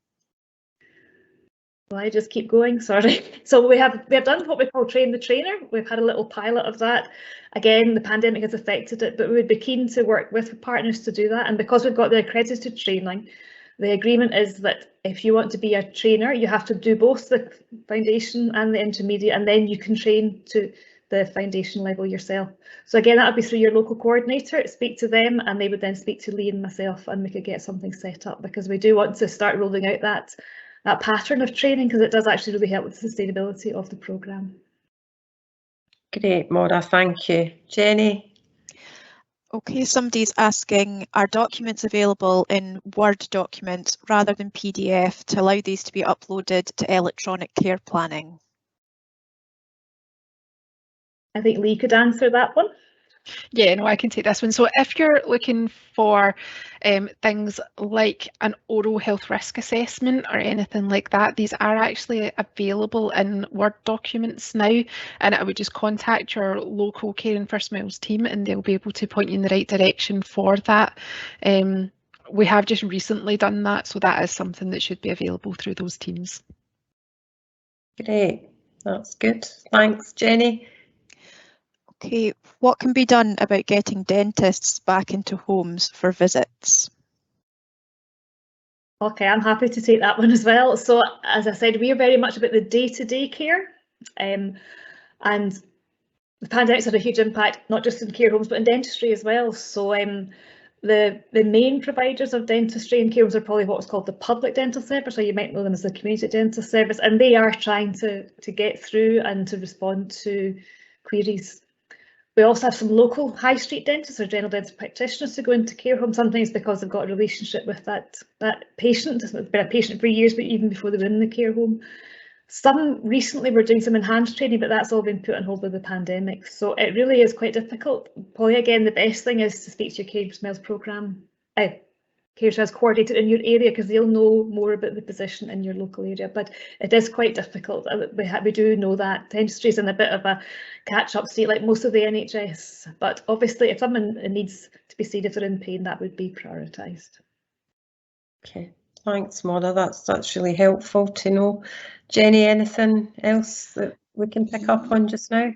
Well, I just keep going, sorry. So we have done what we call train the trainer. We've had a little pilot of that. Again, the pandemic has affected it, but we would be keen to work with partners to do that. And because we've got the accredited training, the agreement is that if you want to be a trainer, you have to do both the foundation and the intermediate, and then you can train to the foundation level yourself. So again, that would be through your local coordinator. Speak to them, and they would then speak to Lee and myself, and we could get something set up, because we do want to start rolling out that pattern of training, because it does actually really help with the sustainability of the programme. Great, Maura, thank you. Jenny? Okay, somebody's asking, are documents available in Word documents rather than PDF to allow these to be uploaded to electronic care planning? I think Lee could answer that one. Yeah, no, I can take this one. So if you're looking for things like an oral health risk assessment or anything like that, these are actually available in Word documents now, and I would just contact your local Caring for Smiles team and they'll be able to point you in the right direction for that. We have just recently done that, so that is something that should be available through those teams. Great, that's good. Thanks, Jenny. Okay, what can be done about getting dentists back into homes for visits? Okay, I'm happy to take that one as well. So as I said, we are very much about the day-to-day care, and the pandemic's had a huge impact, not just in care homes, but in dentistry as well. So the main providers of dentistry in care homes are probably what's called the public dental service, or you might know them as the community dental service, and they are trying to get through and to respond to queries. We also have some local high street dentists or general dentist practitioners who go into care homes, sometimes because they've got a relationship with that patient. It's been a patient for years, but even before they were in the care home. Some recently were doing some enhanced training, but that's all been put on hold with the pandemic. So it really is quite difficult. Probably again, the best thing is to speak to your Care Smiles programme, Care Smiles coordinator in your area, because they'll know more about the position in your local area. But it is quite difficult. We do know that dentistry is in a bit of a catch-up state, like most of the NHS. But obviously, if someone needs to be seen if they're in pain, that would be prioritised. Okay, thanks, Maura. That's really helpful to know. Jenny, anything else that we can pick up on just now?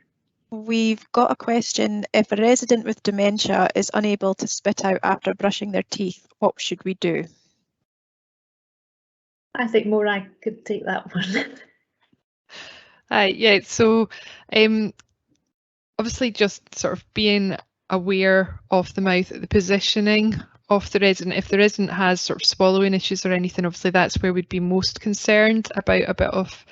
We've got a question. If a resident with dementia is unable to spit out after brushing their teeth, what should we do? I think Maura could take that one. Yeah, so obviously just sort of being aware of the mouth, the positioning of the resident. If the resident has sort of swallowing issues or anything, obviously that's where we'd be most concerned about a bit of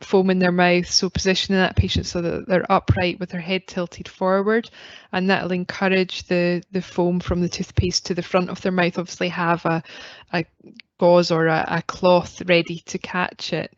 foam in their mouth. So positioning that patient so that they're upright with their head tilted forward, and that'll encourage the foam from the toothpaste to the front of their mouth. Obviously have a gauze or a cloth ready to catch it.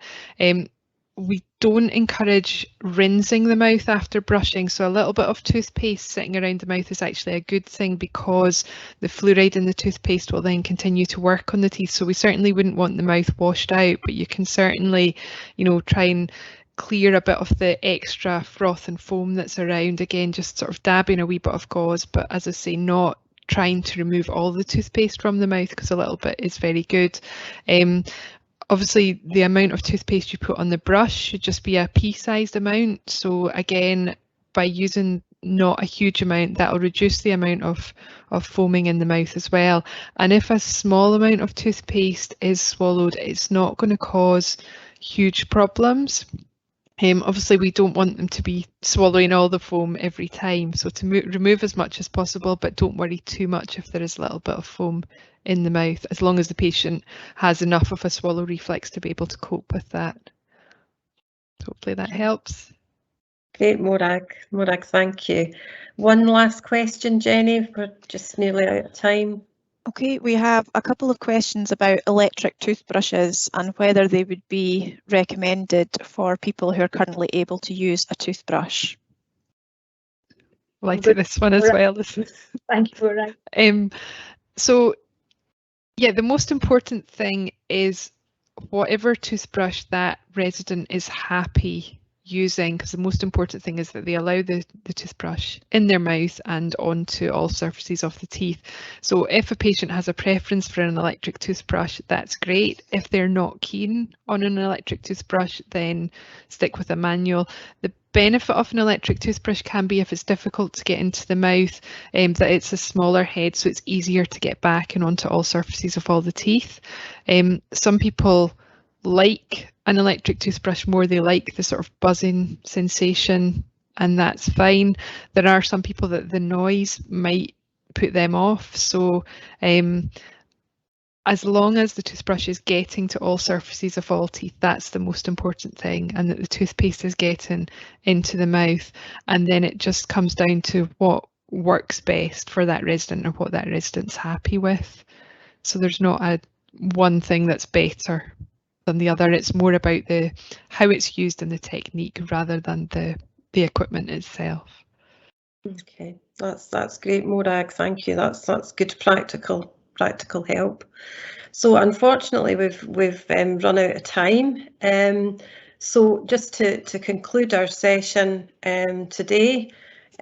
We don't encourage rinsing the mouth after brushing, so a little bit of toothpaste sitting around the mouth is actually a good thing, because the fluoride in the toothpaste will then continue to work on the teeth. So we certainly wouldn't want the mouth washed out, but you can certainly, you know, try and clear a bit of the extra froth and foam that's around. Again, just sort of dabbing a wee bit of gauze, but as I say, not trying to remove all the toothpaste from the mouth, because a little bit is very good. Obviously, the amount of toothpaste you put on the brush should just be a pea-sized amount. So again, by using not a huge amount, that will reduce the amount of foaming in the mouth as well. And if a small amount of toothpaste is swallowed, it's not going to cause huge problems. Obviously, we don't want them to be swallowing all the foam every time. So to remove as much as possible, but don't worry too much if there is a little bit of foam in the mouth, as long as the patient has enough of a swallow reflex to be able to cope with that. Hopefully that helps. Great, Morag, thank you. One last question, Jenny, we're just nearly out of time. Okay, we have a couple of questions about electric toothbrushes and whether they would be recommended for people who are currently able to use a toothbrush. Well, I take this one as well. Thank you, Maura. So, yeah, the most important thing is whatever toothbrush that resident is happy using, because the most important thing is that they allow the toothbrush in their mouth and onto all surfaces of the teeth. So if a patient has a preference for an electric toothbrush, that's great. If they're not keen on an electric toothbrush, then stick with a manual. The benefit of an electric toothbrush can be, if it's difficult to get into the mouth, that it's a smaller head, so it's easier to get back and onto all surfaces of all the teeth. Some people like an electric toothbrush more, they like the sort of buzzing sensation, and that's fine. There are some people that the noise might put them off, so as long as the toothbrush is getting to all surfaces of all teeth, that's the most important thing, and that the toothpaste is getting into the mouth, and then it just comes down to what works best for that resident or what that resident's happy with. So there's not a one thing that's better than the other. It's more about the how it's used and the technique rather than the equipment itself. Okay, that's great, Morag. Thank you. That's good practical help. So unfortunately, we've run out of time. So just to conclude our session today,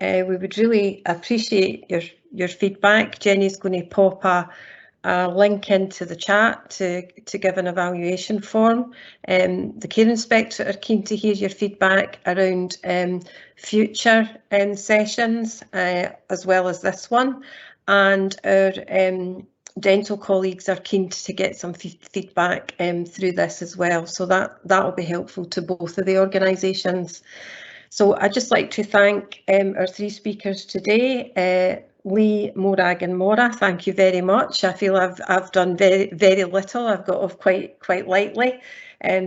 we would really appreciate your feedback. Jenny's going to pop a link into the chat to give an evaluation form. The Care Inspectorate are keen to hear your feedback around future sessions as well as this one, and our dental colleagues are keen to get some feedback through this as well, so that will be helpful to both of the organisations. So I'd just like to thank our three speakers today. Lee, Morag and Maura, thank you very much. I feel I've done very little. I've got off quite lightly.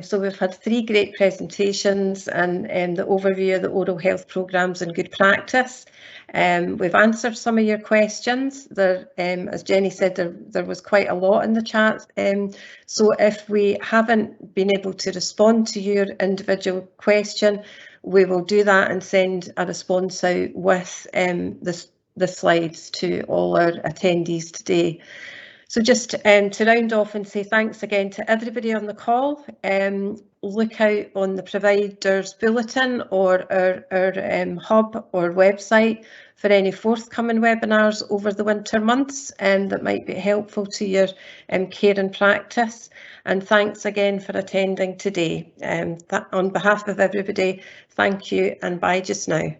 So we've had 3 great presentations and the overview of the oral health programmes and good practice. We've answered some of your questions. There, as Jenny said, there was quite a lot in the chat. So if we haven't been able to respond to your individual question, we will do that and send a response out with the slides to all our attendees today. So just to round off and say thanks again to everybody on the call. Look out on the provider's bulletin or our hub or website for any forthcoming webinars over the winter months that might be helpful to your care and practice. And thanks again for attending today. On behalf of everybody, thank you and bye just now.